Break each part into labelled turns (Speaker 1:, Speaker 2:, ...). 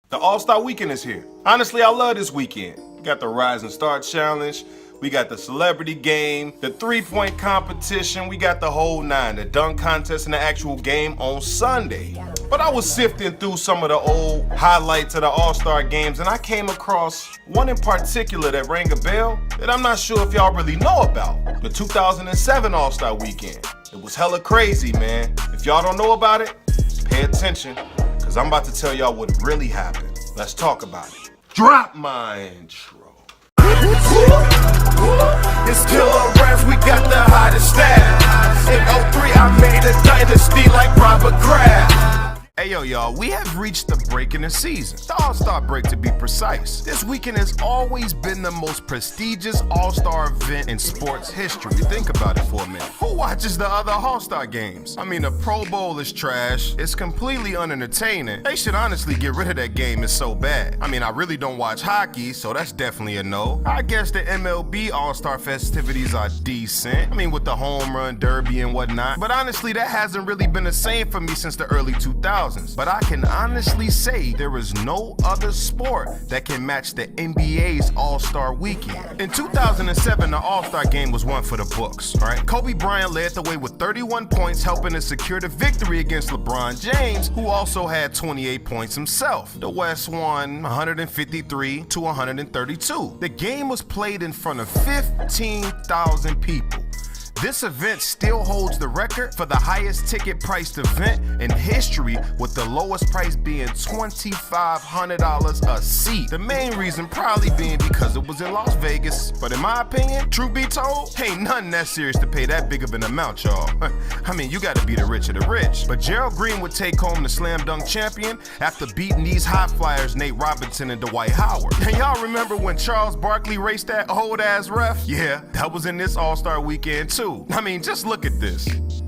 Speaker 1: The All-Star Weekend is here. Honestly, I love this weekend. We got the Rise and Star Challenge, we got the Celebrity Game, the 3-point competition, we got the whole nine, the dunk contest and the actual game on Sunday. But I was sifting through some of the old highlights of the All-Star Games and I came across one in particular that rang a bell that I'm not sure if y'all really know about. The 2007 All-Star Weekend. It was hella crazy, man. If y'all don't know about it, pay attention, because I'm about to tell y'all what really happened. Let's talk about it. Drop my intro. It's killer raps, we got the hottest staff. In 03, I made a dynasty like Robert Kraft. Hey yo, y'all, we have reached the break in the season. The All-Star break to be precise. This weekend has always been the most prestigious All-Star event in sports history. Think about it for a minute. Who watches the other All-Star games? I mean, the Pro Bowl is trash. It's completely unentertaining. They should honestly get rid of that game, it's so bad. I mean, I really don't watch hockey, so that's definitely a no. I guess the MLB All-Star festivities are decent. I mean, with the home run derby and whatnot. But honestly, that hasn't really been the same for me since the early 2000s. But I can honestly say there is no other sport that can match the NBA's All-Star Weekend. In 2007, the All-Star Game was one for the books, right? Kobe Bryant led the way with 31 points, helping to secure the victory against LeBron James, who also had 28 points himself. The West won 153 to 132. The game was played in front of 15,000 people. This event still holds the record for the highest ticket priced event in history, with the lowest price being $2,500 a seat. The main reason probably being because it was in Las Vegas. But in my opinion, truth be told, ain't nothing that serious to pay that big of an amount, y'all. I mean, you gotta be the rich of the rich. But Gerald Green would take home the slam dunk champion after beating these high flyers Nate Robinson and Dwight Howard. And y'all remember when Charles Barkley raced that old ass ref? Yeah, that was in this All-Star Weekend too. I mean, just look at this.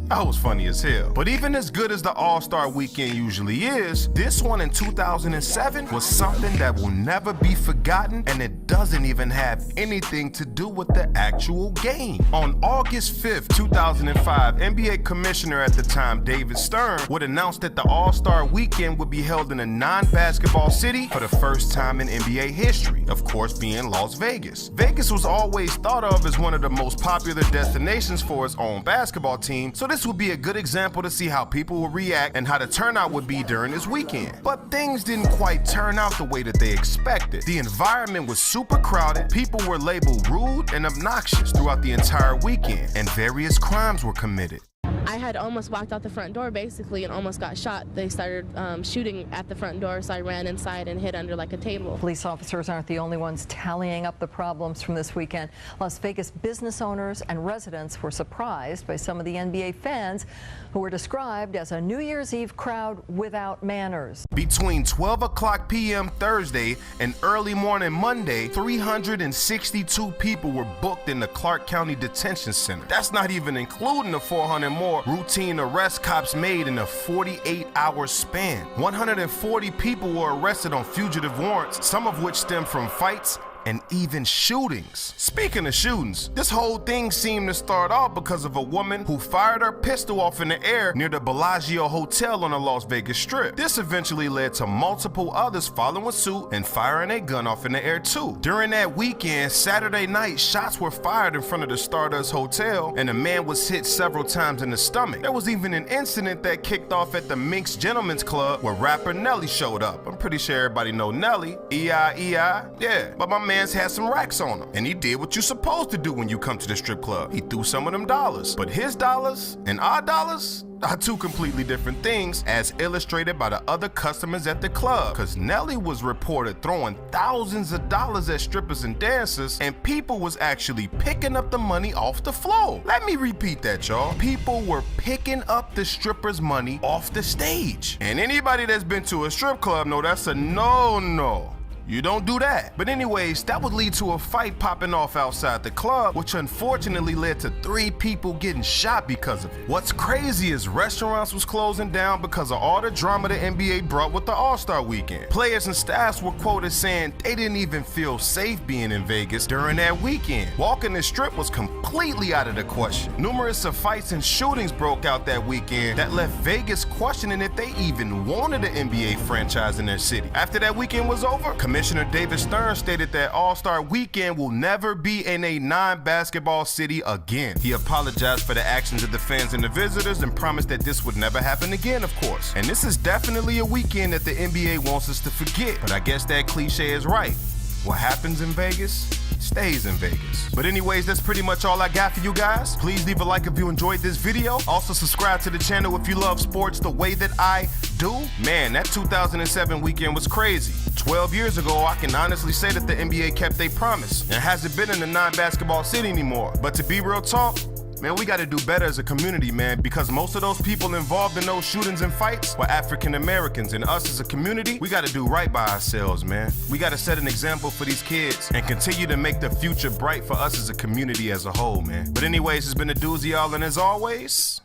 Speaker 1: That was funny as hell. But even as good as the All-Star Weekend usually is, this one in 2007 was something that will never be forgotten, and it doesn't even have anything to do with the actual game. On August 5th, 2005, NBA Commissioner at the time, David Stern, would announce that the All-Star Weekend would be held in a non-basketball city for the first time in NBA history, of course being Las Vegas. Vegas was always thought of as one of the most popular destinations for its own basketball team, so this would be a good example to see how people would react and how the turnout would be during this weekend. But things didn't quite turn out the way that they expected. The environment was super crowded, people were labeled rude and obnoxious throughout the entire weekend, and various crimes were committed.
Speaker 2: I had almost walked out the front door basically and almost got shot. They started shooting at the front door, so I ran inside and hid under like a table.
Speaker 3: Police officers aren't the only ones tallying up the problems from this weekend. Las Vegas business owners and residents were surprised by some of the NBA fans who were described as a New Year's Eve crowd without manners.
Speaker 1: Between 12 o'clock p.m. Thursday and early morning Monday, 362 people were booked in the Clark County Detention Center. That's not even including the 400 more routine arrests cops made in a 48-hour span. 140 people were arrested on fugitive warrants, some of which stem from fights and even shootings. Speaking of shootings, this whole thing seemed to start off because of a woman who fired her pistol off in the air near the Bellagio Hotel on the Las Vegas Strip. This eventually led to multiple others following suit and firing a gun off in the air too. During that weekend, Saturday night, shots were fired in front of the Stardust Hotel and a man was hit several times in the stomach. There was even an incident that kicked off at the Minx Gentlemen's Club where rapper Nelly showed up. I'm pretty sure everybody know Nelly. E-I-E-I, yeah. But my man's had some racks on him, and he did what you're supposed to do when you come to the strip club. He threw some of them dollars. But his dollars and our dollars are two completely different things, as illustrated by the other customers at the club. Cause Nelly was reported throwing thousands of dollars at strippers and dancers, and people was actually picking up the money off the floor. Let me repeat that, y'all. People were picking up the strippers' money off the stage. And anybody that's been to a strip club know that's a no-no. You don't do that. But anyways, that would lead to a fight popping off outside the club, which unfortunately led to 3 people getting shot because of it. What's crazy is restaurants was closing down because of all the drama the NBA brought with the All-Star weekend. Players and staffs were quoted saying they didn't even feel safe being in Vegas during that weekend. Walking the strip was completely out of the question. Numerous fights and shootings broke out that weekend that left Vegas questioning if they even wanted an NBA franchise in their city. After that weekend was over, Commissioner David Stern stated that All-Star Weekend will never be in a non-basketball city again. He apologized for the actions of the fans and the visitors and promised that this would never happen again, of course. And this is definitely a weekend that the NBA wants us to forget. But I guess that cliche is right. What happens in Vegas stays in Vegas. But anyways, that's pretty much all I got for you guys. Please leave a like if you enjoyed this video. Also subscribe to the channel if you love sports the way that I do. Man, that 2007 weekend was crazy. 12 years ago, I can honestly say that the NBA kept their promise and hasn't been in a non-basketball city anymore. But to be real talk, man, we gotta do better as a community, man, because most of those people involved in those shootings and fights were African Americans, and us as a community, we gotta do right by ourselves, man. We gotta set an example for these kids and continue to make the future bright for us as a community as a whole, man. But anyways, it's been a doozy, y'all, and as always,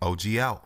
Speaker 1: OG out.